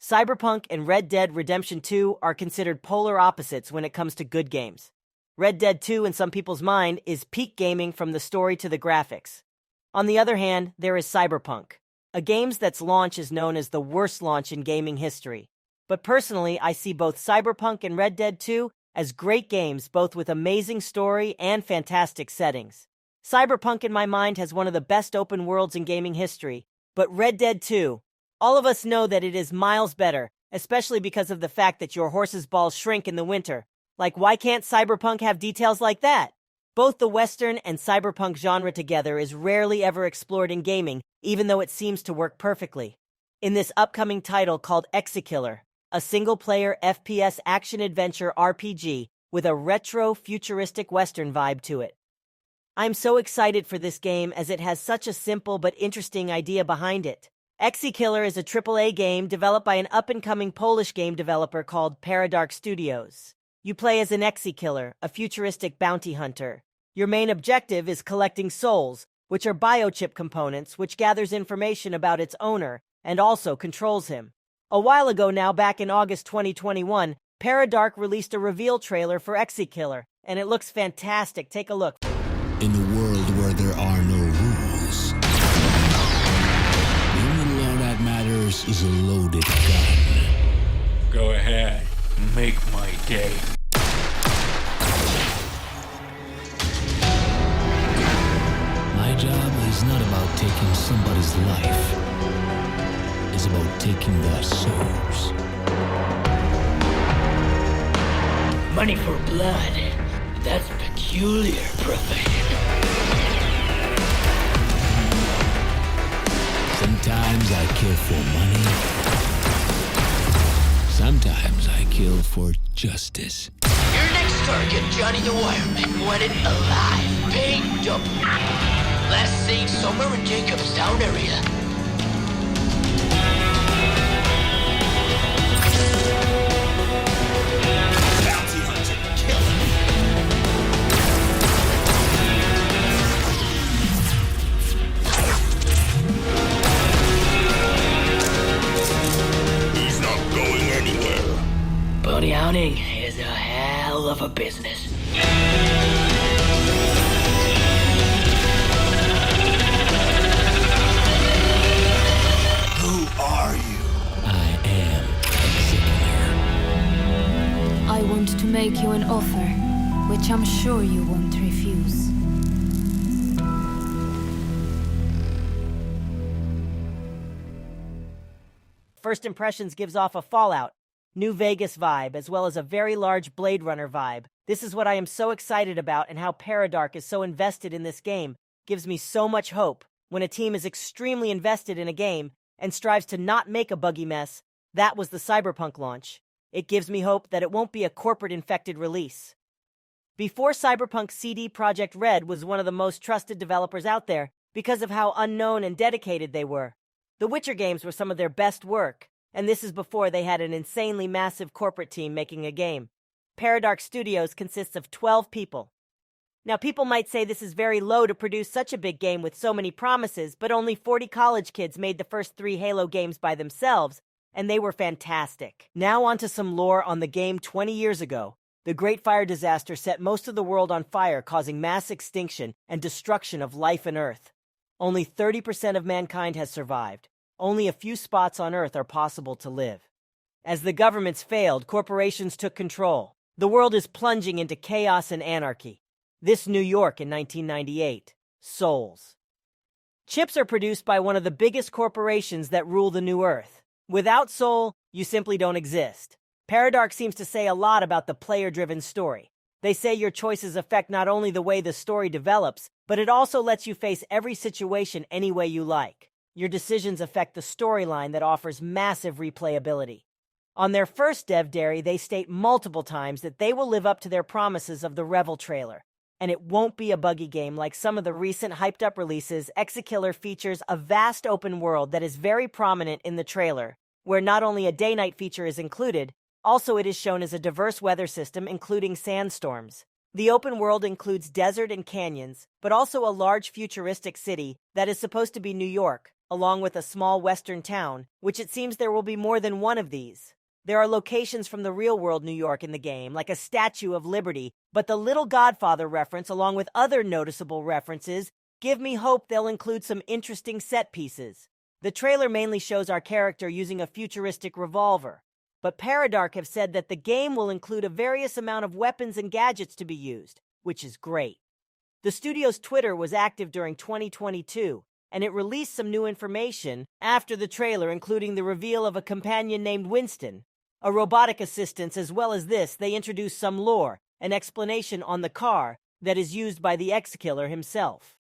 Cyberpunk and Red Dead Redemption 2 are considered polar opposites when it comes to good games. Red Dead 2, in some people's mind, is peak gaming from the story to the graphics. On the other hand, there is Cyberpunk, a game that's launch is known as the worst launch in gaming history. But personally, I see both Cyberpunk and Red Dead 2 as great games, both with amazing story and fantastic settings. Cyberpunk, in my mind, has one of the best open worlds in gaming history, but Red Dead 2, all of us know that it is miles better, especially because of the fact that your horse's balls shrink in the winter. Like, why can't Cyberpunk have details like that? Both the Western and Cyberpunk genre together is rarely ever explored in gaming, even though it seems to work perfectly. In this upcoming title called Exekiller, a single-player FPS action-adventure RPG with a retro-futuristic Western vibe to it. I'm so excited for this game as it has such a simple but interesting idea behind it. Exekiller is a AAA game developed by an up-and-coming Polish game developer called Paradrak Studios. You play as an Exekiller, a futuristic bounty hunter. Your main objective is collecting souls, which are biochip components which gathers information about its owner and also controls him. A while ago now, back in August 2021, Paradrak released a reveal trailer for Exekiller, and it looks fantastic. Take a look. In a world where there are no rules, the only law that matters is a loaded gun. Go ahead, make my day. My job is not about taking somebody's life. It's about taking their souls. Money for blood. That's peculiar profession. Sometimes I kill for money. Sometimes I kill for justice. Your next target, Johnny the Wireman, wanted alive, paying double. Last seen somewhere in Jacobstown area. Bounty hunter, killer. He's not going anywhere. Bounty hunting is a hell of a business. Who are you? I am Exekiller. I want to make you an offer, which I'm sure you won't refuse. First Impressions gives off a Fallout, New Vegas vibe, as well as a very large Blade Runner vibe. This is what I am so excited about, and how Paradrak is so invested in this game gives me so much hope. When a team is extremely invested in a game and strives to not make a buggy mess, that was the Cyberpunk launch. It gives me hope that it won't be a corporate-infected release. Before Cyberpunk, CD Projekt Red was one of the most trusted developers out there because of how unknown and dedicated they were. The Witcher games were some of their best work, and this is before they had an insanely massive corporate team making a game. Paradrak Studios consists of 12 people. Now, people might say this is very low to produce such a big game with so many promises, but only 40 college kids made the first 3 Halo games by themselves, and they were fantastic. Now onto some lore on the game. 20 years ago, the Great Fire Disaster set most of the world on fire, causing mass extinction and destruction of life and Earth. Only 30% of mankind has survived. Only a few spots on Earth are possible to live. As the governments failed, corporations took control. The world is plunging into chaos and anarchy. This New York in 1998. Souls. Chips are produced by one of the biggest corporations that rule the new Earth. Without soul, you simply don't exist. Paradrak seems to say a lot about the player-driven story. They say your choices affect not only the way the story develops, but it also lets you face every situation any way you like. Your decisions affect the storyline that offers massive replayability. On their first dev diary, they state multiple times that they will live up to their promises of the Revel trailer. And it won't be a buggy game like some of the recent hyped-up releases. Exekiller features a vast open world that is very prominent in the trailer, where not only a day-night feature is included, also it is shown as a diverse weather system including sandstorms. The open world includes desert and canyons, but also a large futuristic city that is supposed to be New York, along with a small western town, which it seems there will be more than one of these. There are locations from the real-world New York in the game, like a Statue of Liberty, but the Little Godfather reference, along with other noticeable references, give me hope they'll include some interesting set pieces. The trailer mainly shows our character using a futuristic revolver, but Paradrak have said that the game will include a various amount of weapons and gadgets to be used, which is great. The studio's Twitter was active during 2022, and it released some new information after the trailer, including the reveal of a companion named Winston, a robotic assistant. As well as this, they introduced some lore, an explanation on the car that is used by the X-Killer himself.